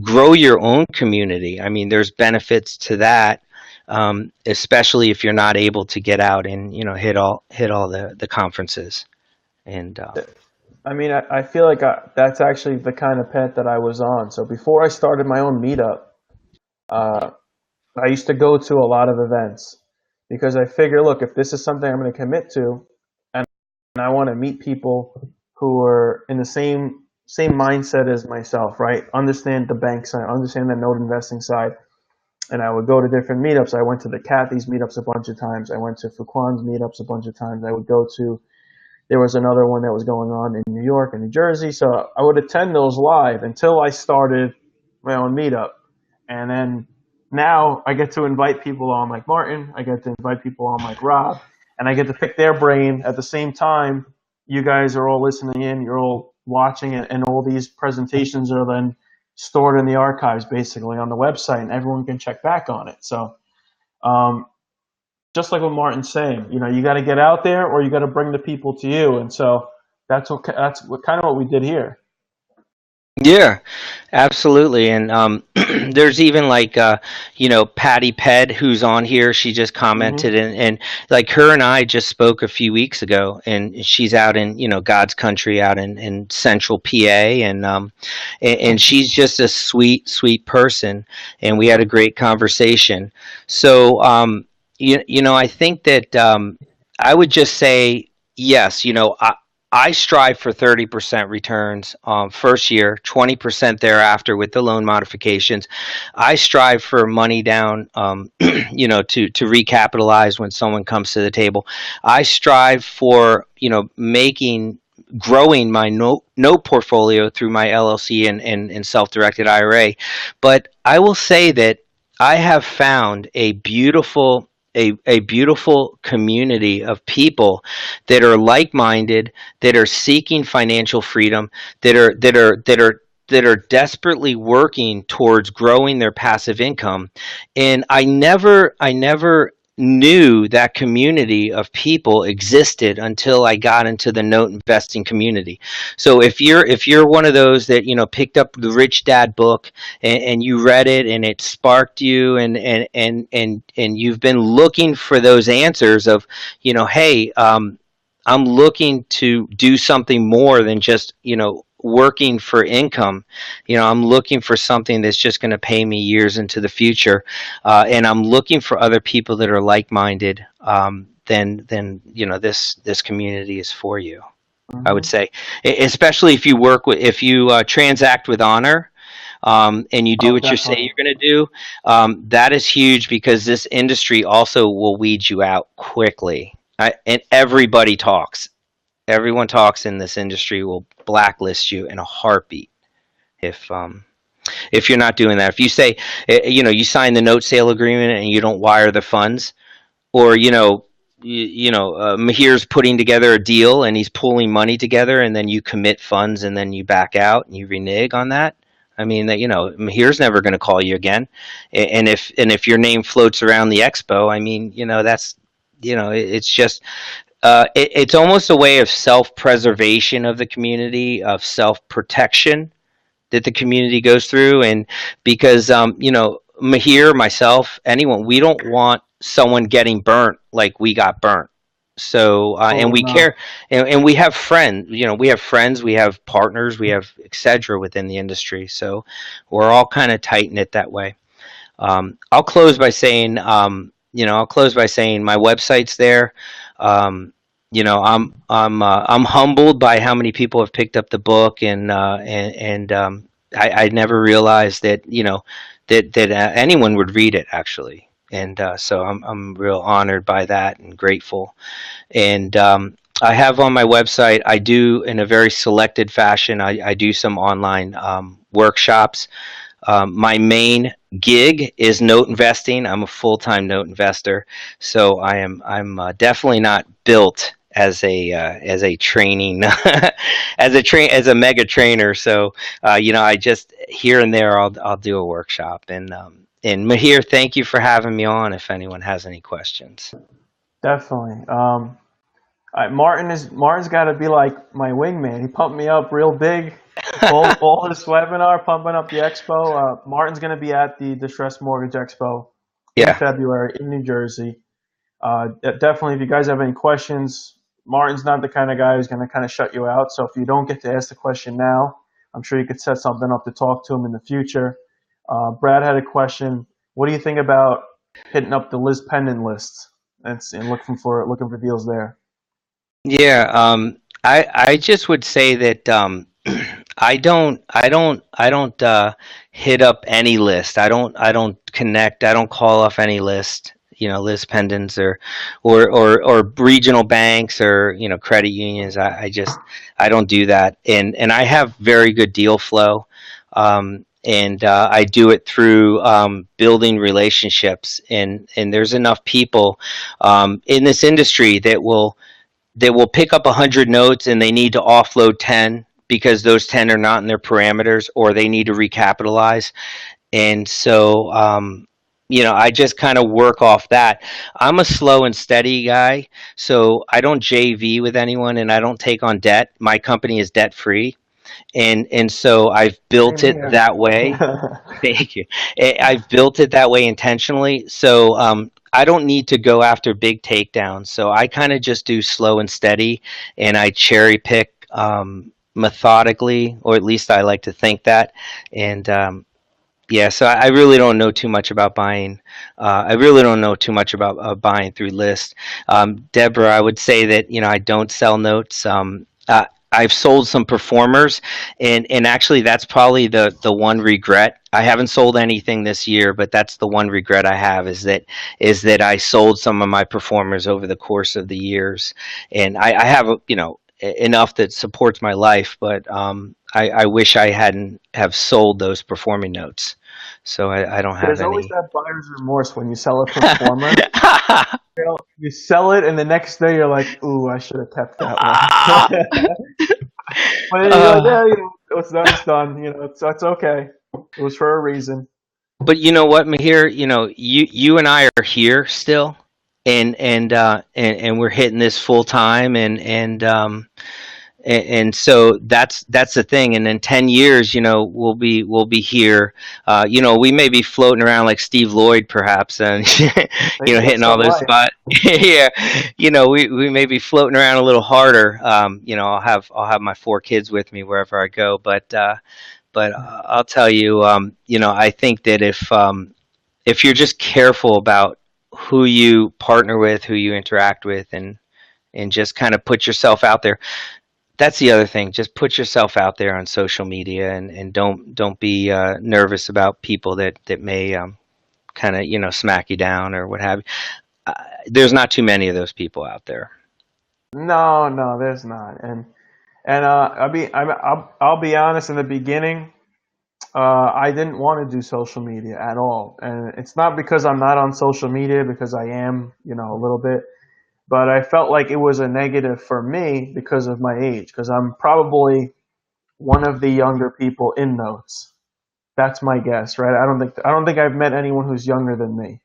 Speaker 2: Grow your own community. I mean, there's benefits to that, especially if you're not able to get out and hit all the conferences. And
Speaker 1: I mean, I feel like that's actually the kind of path that I was on. So before I started my own meetup, uh, I used to go to a lot of events because I figure, look, if this is something I'm going to commit to, and I want to meet people who are in the same mindset as myself, right? Understand the bank side, understand the note investing side, and I would go to different meetups. I went to the Kathy's meetups a bunch of times. I went to Fuquan's meetups a bunch of times. I would go to there was another one that was going on in New York and New Jersey. So I would attend those live until I started my own meetup. And then now I get to invite people on like Martin. I get to invite people on like Rob. And I get to pick their brain at the same time. You guys are all listening in. You're all watching it. And all these presentations are then stored in the archives basically on the website. And everyone can check back on it. So um, just like what Martin's saying, you got to get out there or you got to bring the people to you. And so that's what kind of what we did here.
Speaker 2: yeah, absolutely. And there's even like Patty Ped, who's on here. She just
Speaker 1: Hmm.
Speaker 2: commented, and like her and I just spoke a few weeks ago, and she's out in God's country, out in central PA, and she's just a sweet sweet person, and we had a great conversation. So I think that I would just say yes. I strive for 30% returns first year, 20% thereafter with the loan modifications. I strive for money down, to recapitalize when someone comes to the table. I strive for, growing my note portfolio through my LLC and self-directed IRA. But I will say that I have found a beautiful community of people that are like-minded, that are seeking financial freedom, that are desperately working towards growing their passive income. And I never knew that community of people existed until I got into the note investing community. So if you're one of those that picked up the Rich Dad book, and you read it and it sparked you, and you've been looking for those answers of, hey, I'm looking to do something more than just working for income. I'm looking for something that's just going to pay me years into the future, and I'm looking for other people that are like-minded. Then this community is for you. I would
Speaker 1: Hmm.
Speaker 2: say, especially if you transact with honor, and you do
Speaker 1: Oh,
Speaker 2: what you say
Speaker 1: definitely.
Speaker 2: you're going to do. That is huge, because this industry also will weed you out quickly. And everybody talks. Everyone talks in this industry will blacklist you in a heartbeat if you're not doing that. If you say, you sign the note sale agreement and you don't wire the funds, or Mahir's putting together a deal and he's pulling money together, and then you commit funds and then you back out and you renege on that. I mean, that Mahir's never going to call you again, and if your name floats around the expo, I mean, that's it's just it's almost a way of self-preservation of the community, of self-protection that the community goes through. And because Mahir, myself, anyone, we don't want someone getting burnt like we got burnt. So and
Speaker 1: Oh
Speaker 2: we
Speaker 1: no.
Speaker 2: care, and we have friends, we have partners, we have etc. within the industry. So we're all kind of tight knit that way. I'll close by saying my website's there. Um, I'm humbled by how many people have picked up the book, and I never realized that anyone would read it, actually. And so I'm real honored by that and grateful. And I have on my website, I do, in a very selected fashion, I do some online workshops. My main gig is note investing. I'm a full-time note investor, so I'm definitely not built as a training as a mega trainer. So I just here and there I'll do a workshop. And Mahir, thank you for having me on. If anyone has any questions.
Speaker 1: Definitely. Martin's got to be like my wingman. He pumped me up real big. All this webinar, pumping up the expo. Martin's going to be at the Distressed Mortgage Expo in
Speaker 2: Yeah.
Speaker 1: February in New Jersey. Definitely, if you guys have any questions, Martin's not the kind of guy who's going to kind of shut you out. So if you don't get to ask the question now, I'm sure you could set something up to talk to him in the future. Brad had a question. What do you think about hitting up the Liz Pendant list and looking for deals there?
Speaker 2: Yeah, I just would say that I don't hit up any list. I don't connect. I don't call off any list. List pendants, or regional banks, or credit unions. I don't do that, and I have very good deal flow. And I do it through building relationships, and there's enough people in this industry that will pick up 100 notes and they need to offload 10 because those 10 are not in their parameters, or they need to recapitalize. And so I just kind of work off that. I'm a slow and steady guy, so I don't JV with anyone, and I don't take on debt. My company is debt free, and so I've built
Speaker 1: Same
Speaker 2: it
Speaker 1: here.
Speaker 2: that way. Thank you. I've built it that way intentionally. So I don't need to go after big takedowns. So I kind of just do slow and steady, and I cherry pick methodically, or at least I like to think that. And yeah, so I really don't know too much about buying. I really don't know too much about buying through list. Deborah, I would say that I don't sell notes. I've sold some performers, and actually that's probably the one regret. I haven't sold anything this year, but that's the one regret I have, is that I sold some of my performers over the course of the years, and I have enough that supports my life, but I wish I hadn't have sold those performing notes. So I don't have
Speaker 1: There's always
Speaker 2: any.
Speaker 1: that buyer's remorse when you sell a performer. You sell it, and the next day you're like, "Ooh, I should have kept that one." But then you're like,
Speaker 2: Uh,
Speaker 1: "Yeah, what's done is done. It's okay. It was for a reason."
Speaker 2: but you know what, Mahir? You and I are here still. and we're hitting this full time, and so that's the thing. And in 10 years, we'll be here. We may be floating around like Steve Lloyd perhaps, and
Speaker 1: Maybe at
Speaker 2: hitting all
Speaker 1: Sun
Speaker 2: those
Speaker 1: Life.
Speaker 2: spots. Yeah, we may be floating around a little harder. I'll have my four kids with me wherever I go, but I'll tell you, I think that if you're just careful about who you partner with, who you interact with, and just kind of put yourself out there. That's the other thing. Just put yourself out there on social media, and don't be nervous about people that may kind of smack you down or what have you. There's not too many of those people out there.
Speaker 1: No, no, there's not. And I'll be honest. In the beginning, I didn't want to do social media at all, and it's not because I'm not on social media, because I am, a little bit. But I felt like it was a negative for me because of my age, because I'm probably one of the younger people in Notes. That's my guess, right? I don't think I've met anyone who's younger than me.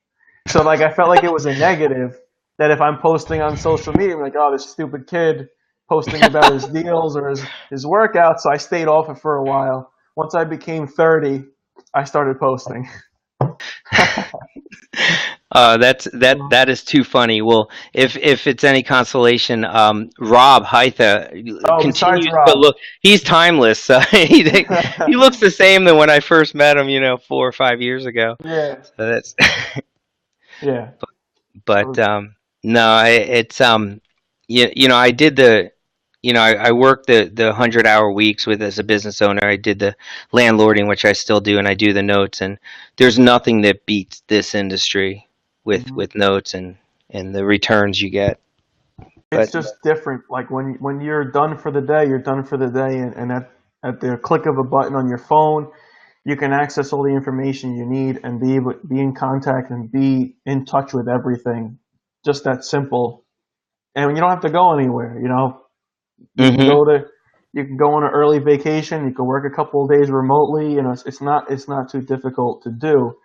Speaker 1: So like I felt like it was a negative that if I'm posting on social media, I'm like, oh, this stupid kid posting about his deals or his workouts. So I stayed off it for a while. Once I became 30, I started posting.
Speaker 2: That is too funny. Well, if it's any consolation, Rob Heitha
Speaker 1: Oh, besides
Speaker 2: continues, but
Speaker 1: Rob.
Speaker 2: look, he's timeless. He looks the same than when I first met him, 4 or 5 years ago.
Speaker 1: Yeah,
Speaker 2: So that's,
Speaker 1: yeah. That
Speaker 2: but
Speaker 1: was.
Speaker 2: no, it's I did I worked the 100-hour weeks with as a business owner. I did the landlording, which I still do, and I do the notes. And there's nothing that beats this industry
Speaker 1: Mhm.
Speaker 2: with notes and the returns you get.
Speaker 1: It's
Speaker 2: But
Speaker 1: just different. Like when you're done for the day, you're done for the day, and at the click of a button on your phone, you can access all the information you need and be in contact and be in touch with everything. Just that simple. And you don't have to go anywhere. You can
Speaker 2: hmm
Speaker 1: go to you can go on an early vacation. You can work a couple of days remotely. It's not too difficult to do.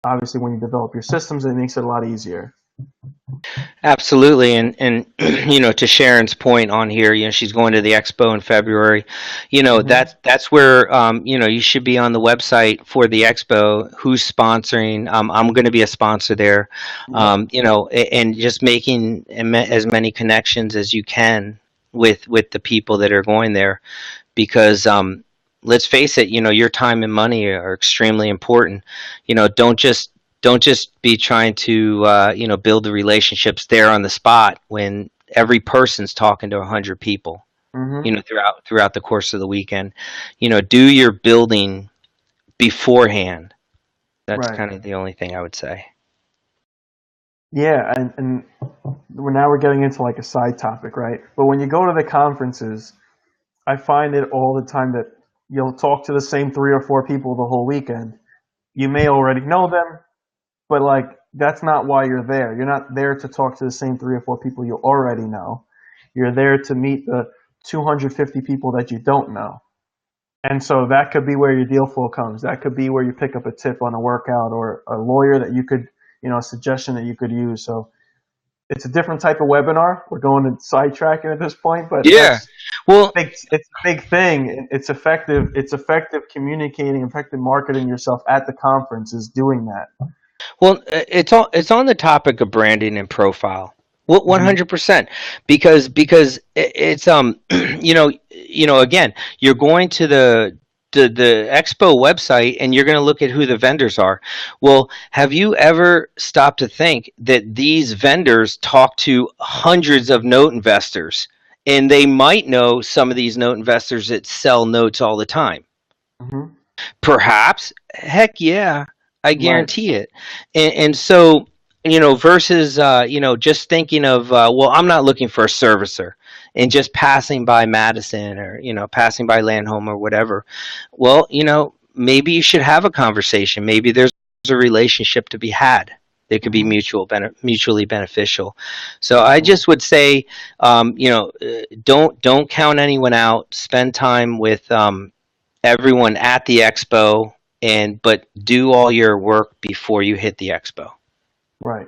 Speaker 1: Obviously, when you develop your systems, it makes it a lot easier.
Speaker 2: Absolutely, and to Sharon's point on here, she's going to the expo in February.
Speaker 1: Hmm.
Speaker 2: That's where you should be on the website for the expo. Who's sponsoring? I'm going to be a sponsor there.
Speaker 1: Yep.
Speaker 2: And just making as many connections as you can with the people that are going there, because let's face it, your time and money are extremely important. Don't just be trying to build the relationships there on the spot when every person's talking to 100 people,
Speaker 1: Hmm.
Speaker 2: throughout the course of the weekend. Do your building beforehand. That's
Speaker 1: Right.
Speaker 2: kind of the only thing I would say.
Speaker 1: Yeah, and we're getting into like a side topic, right? But when you go to the conferences, I find it all the time that you'll talk to the same three or four people the whole weekend. You may already know them, but like that's not why you're there. You're not there to talk to the same three or four people you already know. You're there to meet the 250 people that you don't know. And so that could be where your deal flow comes. That could be where you pick up a tip on a workout or a lawyer that you could, a suggestion that you could use. So it's a different type of webinar. We're going to sidetracking at this point, but
Speaker 2: Yeah. Well,
Speaker 1: it's a big thing. It's effective. It's effective communicating, effective marketing yourself at the conference is doing that.
Speaker 2: it's on the topic of branding and profile. What
Speaker 1: Hmm.
Speaker 2: 100%, because it's again, you're going to the expo website and you're going to look at who the vendors are. Well, have you ever stopped to think that these vendors talk to hundreds of note investors, and they might know some of these note investors that sell notes all the time?
Speaker 1: Hmm.
Speaker 2: Perhaps, heck yeah, I
Speaker 1: Right.
Speaker 2: guarantee it. And so, versus just thinking of, well, I'm not looking for a servicer and just passing by Madison, or passing by Landhome or whatever. Well, maybe you should have a conversation. Maybe there's a relationship to be had that could be
Speaker 1: Hmm.
Speaker 2: mutually beneficial. So I
Speaker 1: Absolutely.
Speaker 2: just would say, don't count anyone out. Spend time with everyone at the expo, but do all your work before you hit the expo.
Speaker 1: Right.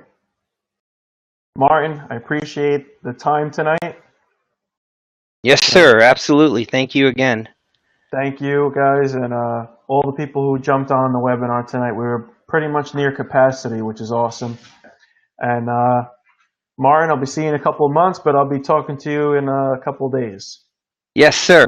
Speaker 1: Martin, I appreciate the time tonight.
Speaker 2: Yes,
Speaker 1: And
Speaker 2: sir. Absolutely. Thank you again.
Speaker 1: thank you guys and all the people who jumped on the webinar tonight. We were pretty much near capacity, which is awesome. And Martin, I'll be seeing you in a couple of months, but I'll be talking to you in a couple of days.
Speaker 2: Yes, sir.